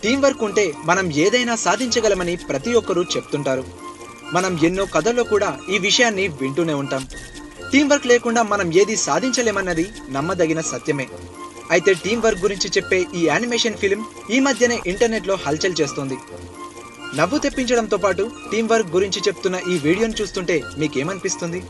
Team work ఉంటే మనం ఏదైనా సాధించగలమని ప్రతి ఒక్కరూ చెప్తుంటారు. మనం ఎన్నో కథల్లో కూడా ఈ విషయాన్ని వింటూనే ఉంటాం. టీం వర్క్ లేకుండా మనం ఏది సాధించలేమన్నది నమ్మదగిన సత్యమే. అయితే టీం వర్క్ గురించి చెప్పే ఈ యానిమేషన్ ఫిల్మ్ ఈ మధ్యనే ఇంటర్నెట్లో హల్చల్ చేస్తోంది. నవ్వు తెప్పించడంతో పాటు టీం వర్క్ గురించి చెప్తున్న ఈ వీడియోను చూస్తుంటే మీకేమనిపిస్తుంది?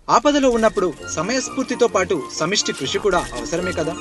ఆపదలో ఉన్నప్పుడు సమయస్ఫూర్తితో పాటు సమిష్టి కృషి కూడా అవసరమే కదా.